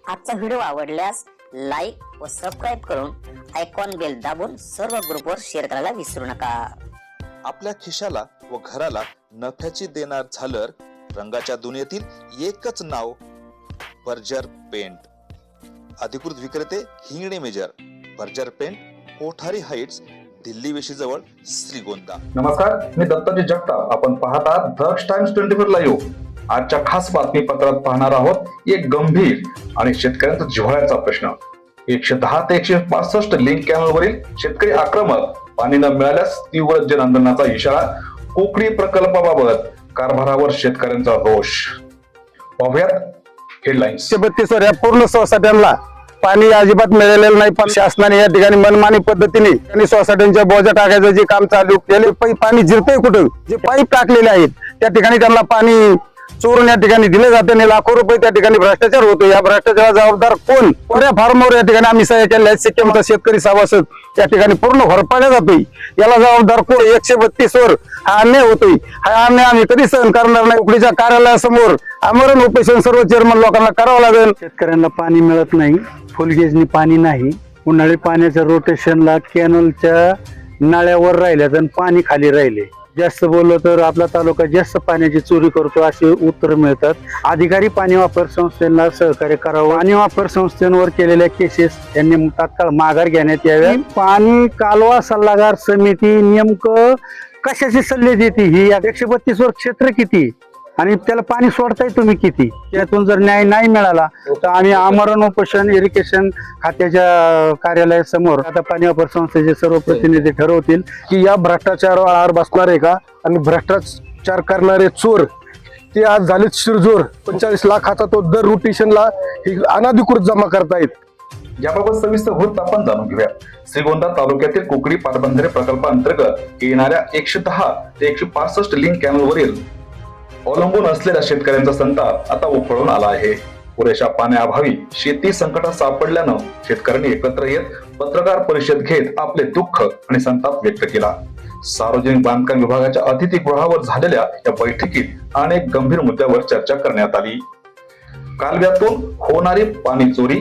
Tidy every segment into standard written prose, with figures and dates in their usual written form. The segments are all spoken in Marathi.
आजचा व्हिडिओ आवडल्यास लाईक व सबस्क्राईब करून आयकॉन बेल दाबून सर्व ग्रुपवर शेअर करायला विसरू नका। आपल्या खिशाला व घराला नफ्याची देणार झालर रंगाच्या दुनियेतील एकच नाव बर्जर पेंट। अधिकृत विक्रेते Hingane major, Berger paint, Kothari heights, Delhi वेशीजवळ, श्रीगोंदा। नमस्कार, मी दत्ताजी जगताप। आपण पाहत आहात दक्ष टाइम्स 24 लाईव्ह। आजच्या खास बातमीपत्रात पाहणार आहोत एक गंभीर आणि शेतकऱ्यांचा जिव्हाळ्याचा प्रश्न। 110 ते 165 लिंक कॅनलवरील शेतकरी आक्रमक, पाणी न मिळाल्यास तीव्र जन आंदोलनाचा इशारा। कोकणी प्रकल्पाबाबत कारभारावर शेतकऱ्यांचा रोष। पाहूयात हेडलाईन्स। 32 वर या पूर्ण सोसायट्यांना पाणी अजिबात मिळालेलं नाही, पण शासनाने या ठिकाणी मनमानी पद्धतीने त्यांनी सोसायट्यांच्या बोजा टाकायचं जे काम चालू केले। पाणी जिरतंय कुठं, जे पाईप टाकलेले आहेत त्या ठिकाणी त्यांना पाणी चोरून या ठिकाणी दिले जाते आणि लाखो रुपये त्या ठिकाणी भ्रष्टाचार होतो। या भ्रष्टाचाराला जबाबदार कोण? कोण्या फार्मवर या ठिकाणी आम्ही सह्या केल्या आहेत, सिक्कीमचा शेतकरी सभासद या ठिकाणी पूर्ण हरपाळला जातोय। याला जबाबदार कोण? 132 वर हा अन्याय होतोय। हा अन्याय आम्ही कधी सहन करणार नाही। उकडीच्या कार्यालयासमोर आमरण उपोषण सर्व चेअरमन लोकांना करावं लागेल। शेतकऱ्यांना पाणी मिळत नाही, फुलगेजनी पाणी नाही, उन्हाळी पाण्याच्या रोटेशनला कॅनलच्या नाळ्यावर राहिल्यात आणि पाणी खाली राहिले। जास्त बोललो तर आपला तालुका जास्त पाण्याची चोरी करतो असे उत्तर मिळतात। अधिकारी पाणी वापर संस्थेला सहकार्य करावं। पाणी वापर संस्थेवर केलेल्या केसेस यांनी तात्काळ माघार घेण्यात याव्या। पाणी कालवा सल्लागार समिती नेमकं कशाचे सल्ले देते? ही 132 वर क्षेत्र किती आणि त्याला पाणी सोडताय तुम्ही किती? त्यातून जर न्याय नाही मिळाला तर आम्ही आमरण उपोषण इरिगेशन खात्याच्या कार्यालयासमोर आता पाणी वापर संस्थेचे सर्व प्रतिनिधी ठरवतील की या भ्रष्टाचारावर आळा बसणार आहे का। आणि भ्रष्टाचार करणारे चोर ते आज झाले शिरजोर। 45 लाखाचा तो दर रोटेशनला अनाधिकृत जमा करतायत। याबाबत सविस्तर वृत्त आपण जाणून घेऊया। श्रीगोंदा तालुक्यातील कोकणी पाटबंधारे प्रकल्पाअंतर्गत येणाऱ्या 110 ते 165 लिंक कॅनलवरील अवलंबून असलेल्या शेतकऱ्यांचा संताप आता उफळून आला आहे। पुरेशा पाण्याअभावी शेती संकटात सापडल्यानं शेतकऱ्यांनी एकत्र येत पत्रकार परिषद घेत आपले दुःख आणि संताप व्यक्त केला। सार्वजनिक बांधकाम विभागाच्या अतिथीगृहावर झालेल्या या बैठकीत अनेक गंभीर मुद्द्यावर चर्चा करण्यात आली। कालव्यातून होणारी पाणी चोरी,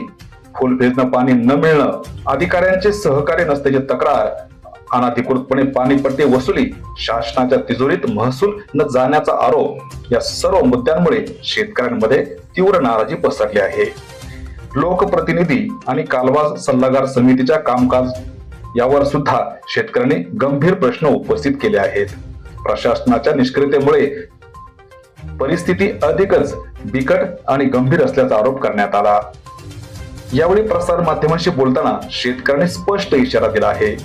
फुलभेजनं पाणी न मिळणं, अधिकाऱ्यांचे सहकार्य नसल्याची तक्रार, अनाधिकृतपणे पाणीपट्टी वसुली, शासनाच्या तिजोरीत महसूल न जाण्याचा आरोप, या सर्व मुद्द्यांमुळे शेतकऱ्यांमध्ये तीव्र नाराजी पसरली आहे। लोकप्रतिनिधी आणि कालवा सल्लागार समितीच्या कामकाज यावर सुद्धा शेतकऱ्यांनी गंभीर प्रश्न उपस्थित केले आहेत। प्रशासनाच्या निष्क्रियतेमुळे परिस्थिती अधिकच बिकट आणि गंभीर असल्याचा आरोप करण्यात आला। यावेळी प्रसार माध्यमांशी बोलताना शेतकऱ्यांनी स्पष्ट इशारा दिला आहे,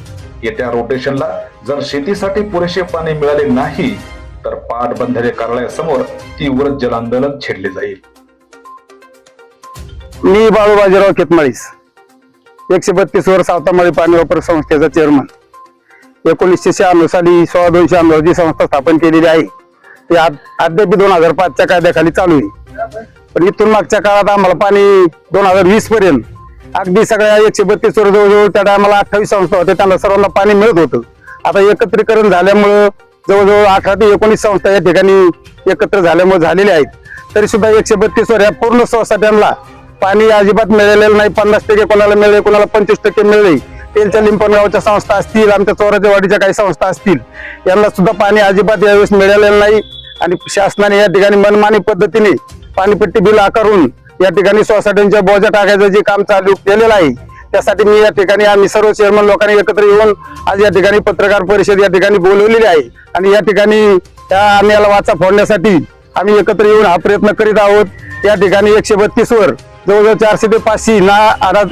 येत्या रोटेशनला जर शेतीसाठी पुरेसे पाणी मिळाले नाही तर पाटबंधारे कार्यालयासमोर तीव्र जन आंदोलन छेडले जाईल। मी बाळूबाजीराव केतमाळीस, 132 वर सावतामाळी पाणी वापर संस्थेचा चेअरमन। 1996 साली 16/296 जी संस्था स्थापन केलेली आहे ती अद्याप 2005च्या कायद्याखाली चालू आहे। पण इथून मागच्या काळात आम्हाला पाणी 2020 पर्यंत अगदी सगळ्या 132 वर जवळजवळ त्या टायमाला 28 संस्था होत्या, त्यांना सर्वांना पाणी मिळत होतं। आता एकत्रीकरण झाल्यामुळं जवळजवळ 18 ते 19 संस्था या ठिकाणी एकत्र झाल्यामुळे झालेल्या आहेत। तरी सुद्धा 132 वर या पूर्ण सोसायट्यांना पाणी अजिबात मिळालेलं नाही। 50% कोणाला मिळले, कोणाला 25% मिळले। तेलच्या लिंपणगावच्या संस्था असतील, आमच्या चोराच्या वाडीच्या काही संस्था असतील, यांना सुद्धा पाणी अजिबात यावेळेस मिळालेलं नाही। आणि शासनाने या ठिकाणी मनमानी पद्धतीने पाणीपट्टी बिल आकारून या ठिकाणी सोसायट्यांच्या बोजा टाकायचं जे काम चालू केलेलं आहे, त्यासाठी मी या ठिकाणी आम्ही सर्व चेअरमन लोकांनी एकत्र येऊन आज या ठिकाणी पत्रकार परिषद या ठिकाणी बोलवलेली आहे। आणि या ठिकाणी त्या अन्यायाला वाचा फोडण्यासाठी आम्ही एकत्र येऊन हा प्रयत्न करीत आहोत। या ठिकाणी 132 वर जवळजवळ 400 ते 500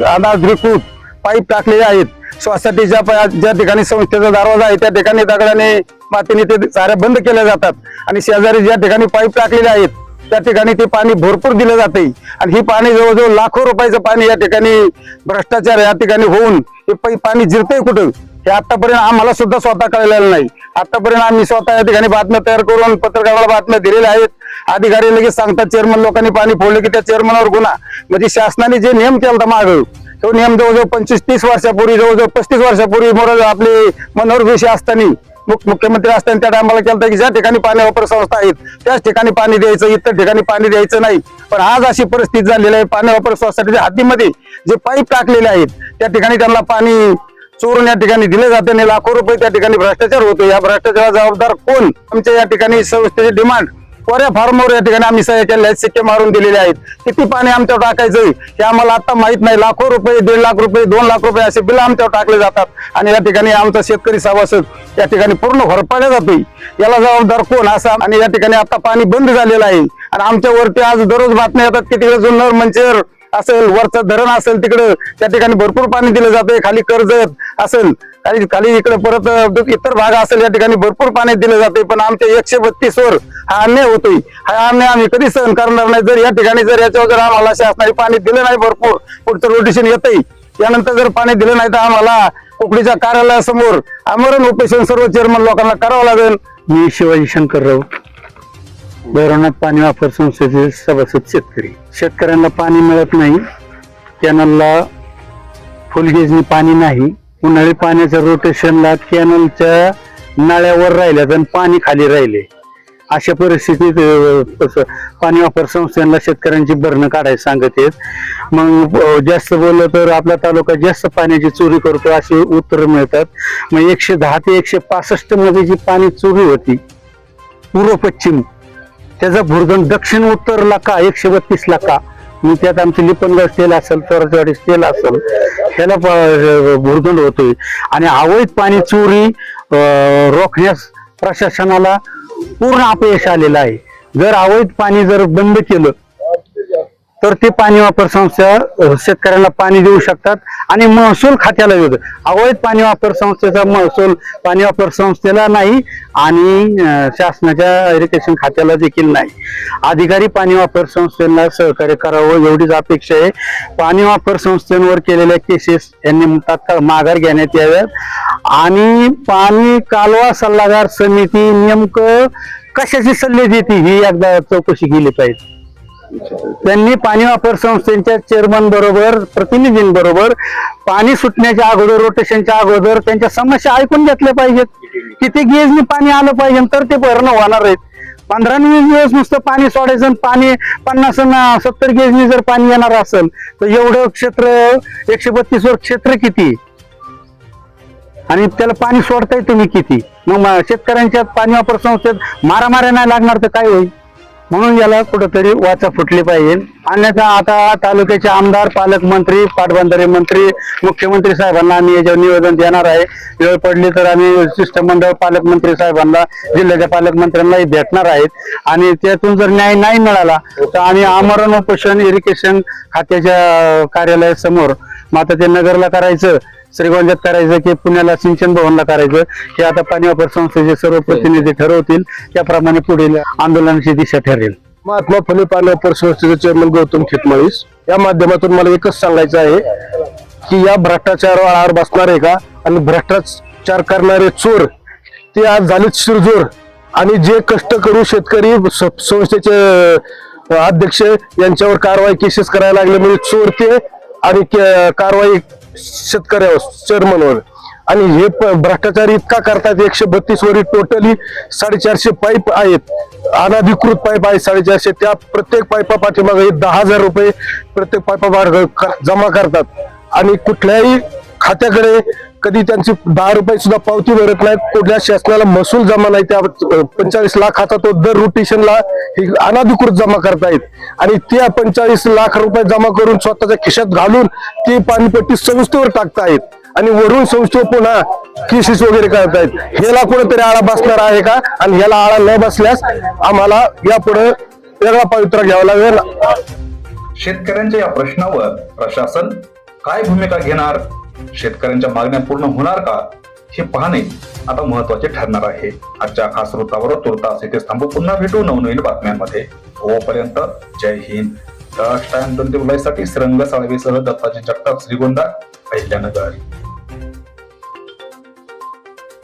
अनाधिकृत पाईप टाकलेले आहेत। सोसायटीच्या ज्या ठिकाणी संस्थेचा दरवाजा आहे त्या ठिकाणी दगडाने मातीने ते साऱ्या बंद केल्या जातात आणि शेजारी ज्या ठिकाणी पाईप टाकलेले आहेत त्या ठिकाणी ते पाणी भरपूर दिलं जाते। आणि ही पाणी जवळजवळ लाखो रुपयाचं पाणी या ठिकाणी भ्रष्टाचार या ठिकाणी होऊन हे पाणी जिरतंय कुठं हे आतापर्यंत आम्हाला सुद्धा स्वतः कळलेलं नाही। आतापर्यंत आम्ही स्वतः या ठिकाणी बातम्या तयार करून पत्रकाराला बातम्या दिलेल्या आहेत। अधिकारी लगेच सांगतात चेअरमन लोकांनी पाणी फोडले की त्या चेअरमनवर गुन्हा। म्हणजे शासनाने जे नियम केला माग तो नियम जवळजवळ 25-30 वर्षापूर्वी, जवळजवळ 35 वर्षापूर्वी आपले मनोहर जोशी असताना मुख्यमंत्री असताना त्या टायमाला केलं की ज्या ठिकाणी पाणी वापर संस्था आहेत त्याच ठिकाणी पाणी द्यायचं, इतर ठिकाणी पाणी द्यायचं नाही. पण आज अशी परिस्थिती झालेली आहे, पाणी वापर सोसायटीच्या हद्दीमध्ये जे पाईप टाकलेले आहेत त्या ठिकाणी त्यांना पाणी चोरून या ठिकाणी दिले जाते आणि लाखो रुपये त्या ठिकाणी भ्रष्टाचार होतो. या भ्रष्टाचाराला जबाबदार कोण? आमच्या या ठिकाणी संस्थेची डिमांड कोऱ्या फार्मवर या ठिकाणी आम्ही सह्या केलेल्या आहेत, सिक्के मारून दिलेले आहेत. किती पाणी आमच्यावर टाकायचं हे आम्हाला आता माहित नाही. लाखो रुपये, 1.5 लाख रुपये, 2 लाख रुपये असे बिल आमच्यावर टाकले जातात आणि या ठिकाणी आमचा शेतकरी सभासद या ठिकाणी पूर्ण घोरपाडला जातोय. याला जबाबदार कोण असा? आणि या ठिकाणी आता पाणी बंद झालेलं आहे आणि आमच्यावरती आज दररोज बातम्या येतात की तिकडे जुन्नर मंचर असेल, वरचं धरण असेल, तिकडं त्या ठिकाणी भरपूर पाणी दिलं जातंय. खाली कर्जत असेल, खाली इकडे परत इतर भाग असेल, या ठिकाणी भरपूर पाणी दिलं जाते. पण आमच्या 132 वर हा अन्याय होतोय. हा अन्याय आम्ही कधी सहन करणार नाही. जर या ठिकाणी जर याच्यावर जर आम्हाला शासनाने पाणी दिलं नाही, भरपूर पुढचं रोटेशन येतंय, यानंतर जर पाणी दिलं नाही तर आम्हाला कुकडीच्या कार्यालयासमोर आमरण उपोषण सर्व चेअरमन लोकांना करावं लागेल. मी शिवाजी शंकर राऊत, भैरवनाथ पाणी वापर संस्थेचे सभासद शेतकरी. शेतकऱ्यांना पाणी मिळत नाही, कॅनलला फुलगेजनी पाणी नाही. उन्हाळी पाण्याच्या रोटेशनला कॅनलच्या नळ्यावर राहिल्यात आणि पाणी खाली राहिले. अशा परिस्थितीत पाणी वापर संस्थांना शेतकऱ्यांची भरणं काढायला सांगत आहेत. मग जास्त बोललं तर आपला तालुका जास्त पाण्याची चोरी करतो असे उत्तर मिळतात. मग 110 ते 165 मध्ये जी पाणी चोरी होती पूर्व पश्चिम, त्याचा भुर्दंड दक्षिण उत्तरला का 132 ला का? मग त्यात आमची लिपणगाव स्टेल असेल, चोरचवाडी स्टेल असेल, ह्याला भुर्दंड होतोय. आणि अवैध पाणी चोरी रोखण्यास प्रशासनाला पूर्ण अपयश आलेलं आहे. जर अवैध पाणी जर बंद केलं तर ते पाणी वापर संस्था शेतकऱ्यांना पाणी देऊ शकतात आणि महसूल खात्याला येतं. अवैध पाणी वापर संस्थेचा महसूल पाणी वापर संस्थेला नाही आणि शासनाच्या इरिगेशन खात्याला देखील नाही. अधिकारी पाणी वापर संस्थेला सहकार्य करावं एवढीच अपेक्षा आहे. पाणी वापर संस्थेवर केलेल्या केसेस यांनी तात्काळ माघार घेण्यात याव्यात आणि पाणी कालवा सल्लागार समिती नेमकं कशाचे सल्ले देते ही एकदा चौकशी केली पाहिजे. त्यांनी पाणी वापर संस्थेच्या चेअरमन बरोबर, प्रतिनिधींबरोबर पाणी सुटण्याच्या अगोदर, रोटेशनच्या अगोदर त्यांच्या समस्या ऐकून घेतल्या पाहिजेत. किती गेजनी पाणी आलं पाहिजे तर ते भरणं होणार आहेत. 15-20 दिवस नुसतं पाणी सोडायचं, पाणी 50-70 गेजनी जर पाणी येणार असेल तर एवढं क्षेत्र 132 वर क्षेत्र किती आणि त्याला पाणी सोडताय तुम्ही किती? मग शेतकऱ्यांच्या पाणी वापर संस्थेत मारामाऱ्या नाही लागणार तर काय होईल? म्हणून याला कुठेतरी वाचा फुटली पाहिजे. अन्यथा आता तालुक्याचे आमदार, पालकमंत्री, पाटबंधारे मंत्री, मुख्यमंत्री साहेबांना आम्ही याच्यावर निवेदन देणार आहे. वेळ पडली तर आम्ही शिष्टमंडळ पालकमंत्री साहेबांना, जिल्ह्याच्या पालकमंत्र्यांनाही भेटणार आहेत आणि त्यातून जर न्याय नाही मिळाला तर आम्ही आमरण उपोषण इरिगेशन खात्याच्या कार्यालयासमोर, मग आता ते नगरला करायचं, श्रीगोंद्यात करायचं की पुण्याला सिंचन भवनला करायचं हे आता पाणी वापर संस्थेचे सर्व प्रतिनिधी ठरवतील. त्याप्रमाणे पुढील आंदोलनाची दिशा ठरेल. महात्मा फुले पाणी वापर संस्थेचे चेअरमन गौतम खेतमाळीस या माध्यमातून मला एकच सांगायचं आहे की या भ्रष्टाचारावर आळा बसणार आहे का? आणि भ्रष्टाचार करणारे चोर ते आज झालेत शिरजोर आणि जे कष्ट करू शेतकरी संस्थेचे अध्यक्ष यांच्यावर कारवाई केसेस करायला लागले म्हणजे चोर ते आणि कारवाई शेतकऱ्यावर, चेअरमनवर. आणि हे भ्रष्टाचार इतका करतात. 132 वरील टोटली 450 पाईप आहेत, अनधिकृत पाईप आहेत 450. त्या प्रत्येक पाईपा पाठीमागे 10,000 रुपये प्रत्येक पाईपा जमा करतात आणि कुठल्याही खात्याकडे कधी त्यांची 10 रुपये सुद्धा पावती भरत नाहीत. कुठल्या शासनाला महसूल जमा नाही. त्या 45 लाखाचा तो दर रोटेशनला हे अनधिकृत जमा करतायत आणि त्या 45 लाख रुपये जमा करून स्वतःच्या खिशात घालून ते पाणीपट्टी संस्थेवर टाकतायत आणि वरून संस्थेवर पुन्हा केसेस वगैरे करतायत. ह्याला कुठेतरी आळा बसणार आहे का? आणि ह्याला आळा न बसल्यास आम्हाला यापुढे वेगळा पवित्रा घ्यावा लागेल. शेतकऱ्यांच्या या प्रश्नावर प्रशासन काय भूमिका घेणार, शेतकऱ्यांच्या मागण्या पूर्ण होणार का हे पाहणे आता महत्वाचे ठरणार आहे. आजच्या खास वृत्तावर तुर्तास इथे थांबू. पुन्हा भेटू नवनवीन बातम्यांमध्ये. तोपर्यंत जय हिंद. टाइम 24 साठी श्रीरंग साळवेसह दत्ताजी जगताप, श्रीगोंदा, अहिल्यानगर.